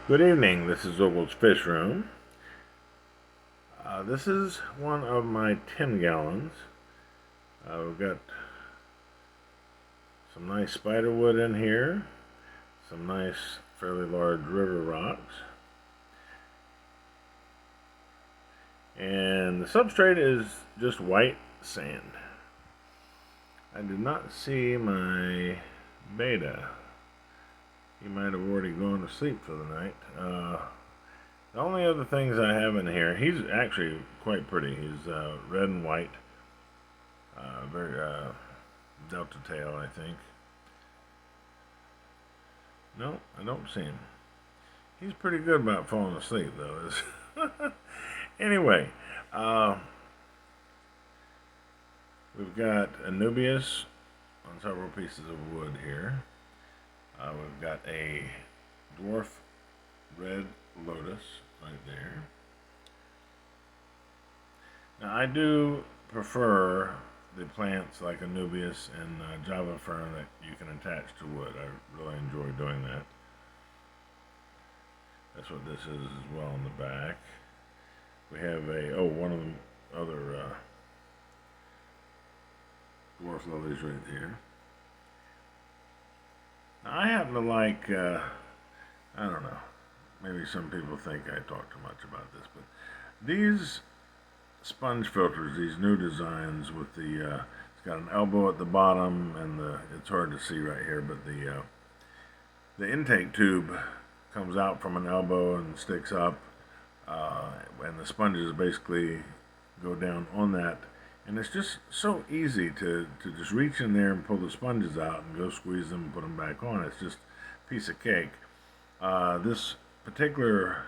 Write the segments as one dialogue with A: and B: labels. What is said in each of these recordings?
A: Good evening, this is Ogle's Fish Room. This is one of my 10 gallons. We've got some nice spiderwood in here, some nice fairly large river rocks, and the substrate is just white sand. I did not see my Betta. He might have already gone to sleep for the night. The only other things I have in here, he's actually quite pretty. He's red and white, very delta tail, I think. No, I don't see him. He's pretty good about falling asleep, though. Anyway, we've got Anubias on several pieces of wood here. We've got a dwarf red lotus right there. Now I do prefer the plants like Anubias and Java fern that you can attach to wood. I really enjoy doing that. That's what this is as well on the back. We have one of the other dwarf lilies right here. Now I happen to like, I don't know, maybe some people think I talk too much about this, but these sponge filters, these new designs with the, it's got an elbow at the bottom, and it's hard to see right here, but the intake tube comes out from an elbow and sticks up, and the sponges basically go down on that. And it's just so easy to just reach in there and pull the sponges out and go squeeze them and put them back on. It's just a piece of cake. This particular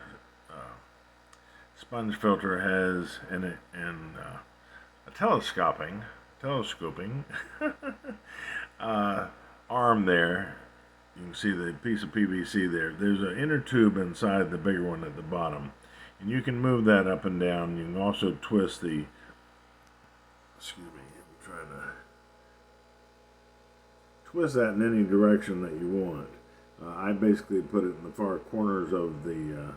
A: sponge filter has in it a telescoping arm there. You can see the piece of PVC there. There's an inner tube inside the bigger one at the bottom, and you can move that up and down. You can also twist the excuse me, I'm trying to twist that in any direction that you want. I basically put it in the far corners of the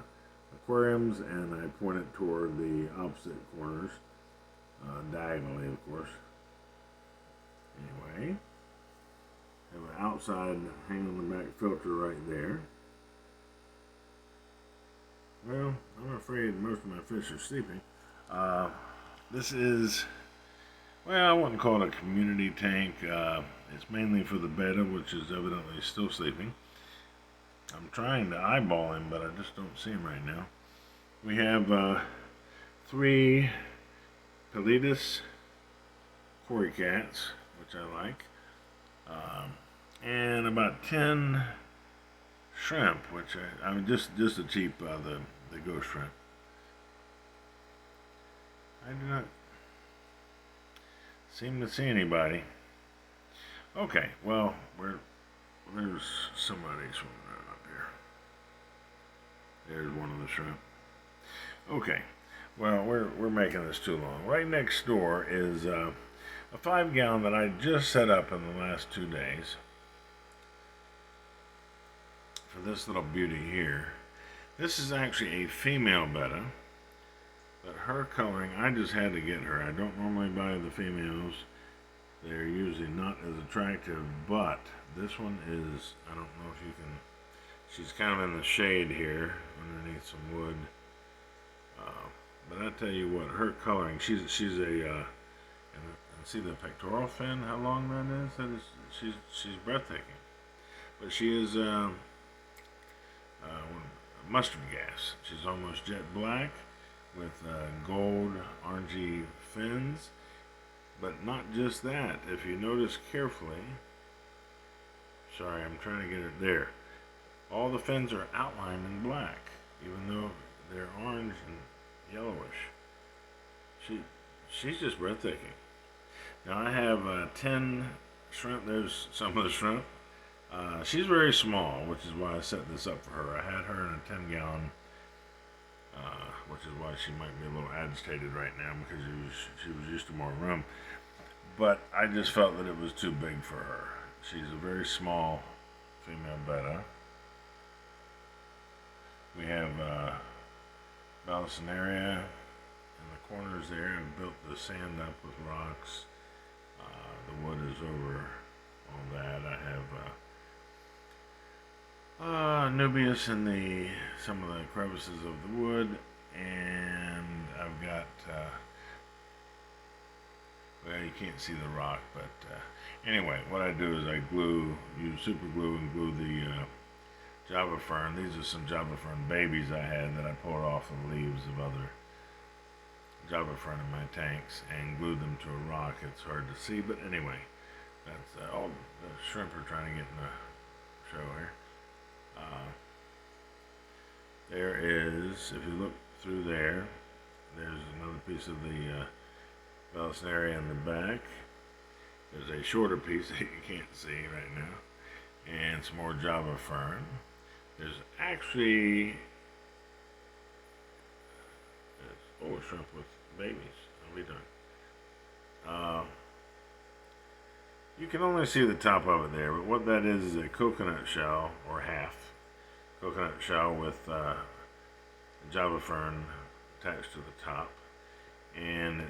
A: aquariums, and I point it toward the opposite corners, diagonally, of course. Anyway, have an outside hang on the back filter right there. Well, I'm afraid most of my fish are sleeping. This is, well, I wouldn't call it a community tank. It's mainly for the Betta, which is evidently still sleeping. I'm trying to eyeball him, but I just don't see him right now. We have 3 Pelidas cory cats, which I like, and about 10 shrimp, which I mean just a cheap the ghost shrimp. I do not seem to see anybody. Okay, well, there's somebody swimming around up here. There's one of the shrimp. Okay, well, we're making this too long. Right next door is a 5-gallon that I just set up in the last 2 days for this little beauty here. This is actually a female Betta, but her coloring, I just had to get her. I don't normally buy the females. They're usually not as attractive, but this one is, I don't know if you can, she's kind of in the shade here underneath some wood. But I tell you what, her coloring, she's a, and see the pectoral fin, how long that is? She's breathtaking. But she is mustard gas. She's almost jet black with gold orangey fins. But not just that. If you notice carefully, sorry, I'm trying to get it there. All the fins are outlined in black, even though they're orange and yellowish. She's just breathtaking. Now I have 10 shrimp. There's some of the shrimp. She's very small, which is why I set this up for her. I had her in a 10-gallon, which is why she might be a little agitated right now because she was used to more room. But I just felt that it was too big for her. She's a very small female Betta. We have balsinaria in the corners there. I've built the sand up with rocks. The wood is over all that. I have Nubius in some of the crevices of the wood, and I've got well, you can't see the rock, but anyway, what I do is I use super glue and glue the Java fern. These are some Java fern babies I had that I pulled off the leaves of other Java fern in my tanks and glued them to a rock. It's hard to see, but anyway, that's all the shrimp are trying to get in the show here. There is, if you look through there, there's another piece of the Balsinaria in the back. There's a shorter piece that you can't see right now, and some more Java fern. There's actually a shrimp with babies. How we doing? You can only see the top of it there, but what that is a coconut shell, or half coconut shell with Java fern attached to the top, and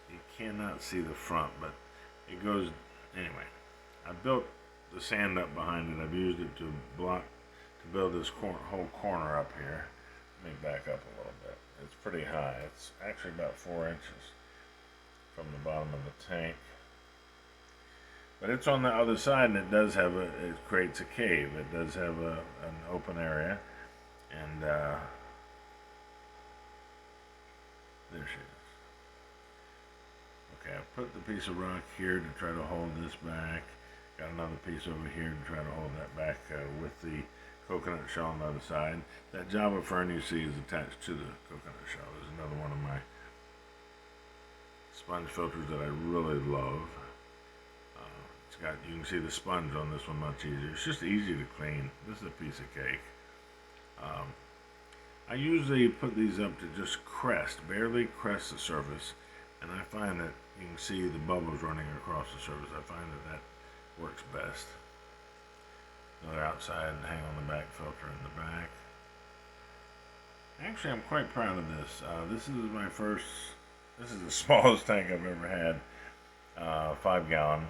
A: you cannot see the front, but it goes anyway. I built the sand up behind it. I've used it to build this whole corner up here. Let me back up a little bit. It's pretty high. It's actually about 4 inches from the bottom of the tank. But it's on the other side, and it creates a cave. It does have an open area, and there she is. Okay, I put the piece of rock here to try to hold this back. Got another piece over here to try to hold that back with the coconut shell on the other side. That Java fern you see is attached to the coconut shell. There's another one of my sponge filters that I really love. You can see the sponge on this one much easier. It's just easy to clean. This is a piece of cake. I usually put these up to just barely crest the surface, and I find that you can see the bubbles running across the surface. I find that works best. Another outside hang on the back filter in the back. Actually, I'm quite proud of this. This is the smallest tank I've ever had, 5 gallon.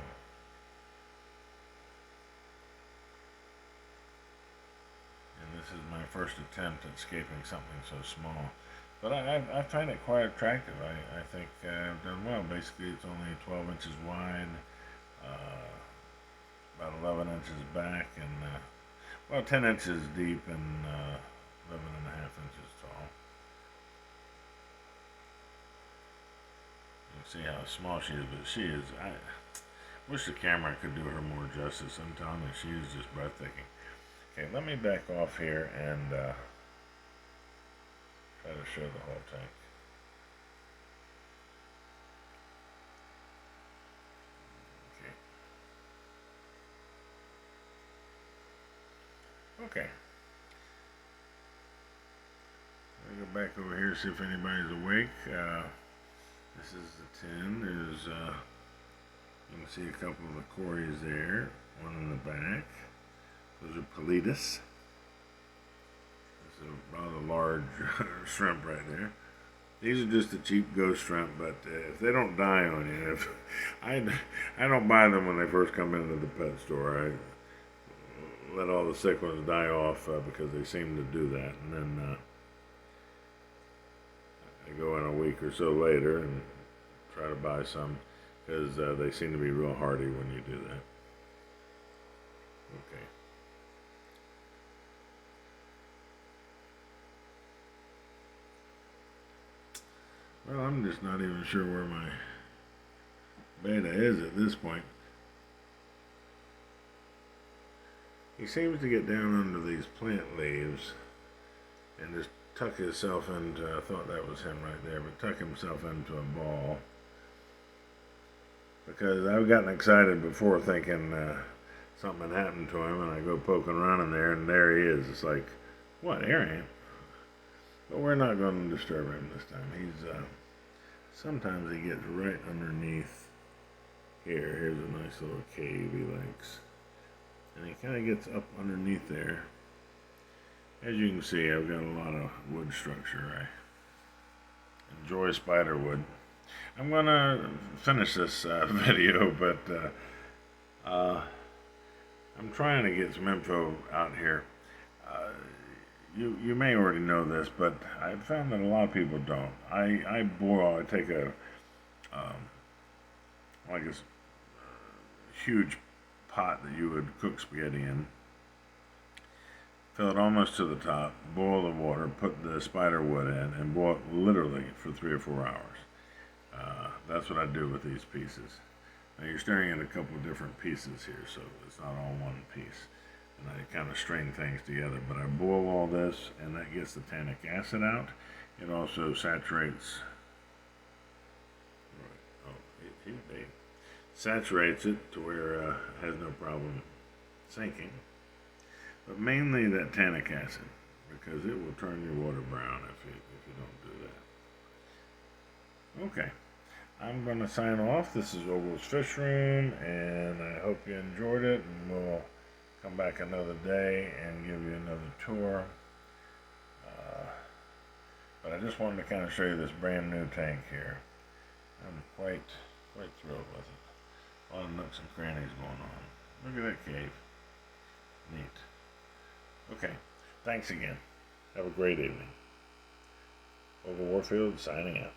A: This is my first attempt at scaping something so small. But I find it quite attractive. I think I've done well. Basically, it's only 12 inches wide, about 11 inches back, and 10 inches deep and 11 and a half inches tall. You can see how small she is, but she is, I wish the camera could do her more justice. I'm telling you, she is just breathtaking. Okay, let me back off here and try to show the whole tank. Okay. Let me go back over here, see if anybody's awake. This is the tin. There's, you can see a couple of the cories there. One in the back. Those are Politas. That's a rather large shrimp right there. These are just a cheap ghost shrimp, but if they don't die on you, I don't buy them when they first come into the pet store. I let all the sick ones die off because they seem to do that, and then I go in a week or so later and try to buy some because they seem to be real hardy when you do that. Okay. Well, I'm just not even sure where my Betta is at this point. He seems to get down under these plant leaves and just tuck himself into, I thought that was him right there, but tuck himself into a ball. Because I've gotten excited before thinking something had happened to him, and I go poking around in there, and there he is. It's like, what, ant? But we're not going to disturb him this time. Sometimes he gets right underneath here. Here's a nice little cave he likes. And he kind of gets up underneath there. As you can see, I've got a lot of wood structure. I enjoy spider wood. I'm gonna finish this video, but I'm trying to get some info out here. You may already know this, but I found that a lot of people don't. I boil. I take a like a huge pot that you would cook spaghetti in, fill it almost to the top, boil the water, put the spider wood in, and boil it literally for 3 or 4 hours. That's what I do with these pieces. Now you're staring at a couple of different pieces here, so it's not all one piece. And I kind of string things together, but I boil all this, and that gets the tannic acid out. It also saturates. It saturates it to where it has no problem sinking. But mainly that tannic acid, because it will turn your water brown if you don't do that. Okay, I'm going to sign off. This is Ogle's Fish Room, and I hope you enjoyed it, and we'll come back another day and give you another tour. But I just wanted to kind of show you this brand new tank here. I'm quite thrilled with it. A lot of nooks and crannies going on. Look at that cave. Neat. Okay, thanks again. Have a great evening. Ogle Warfield signing out.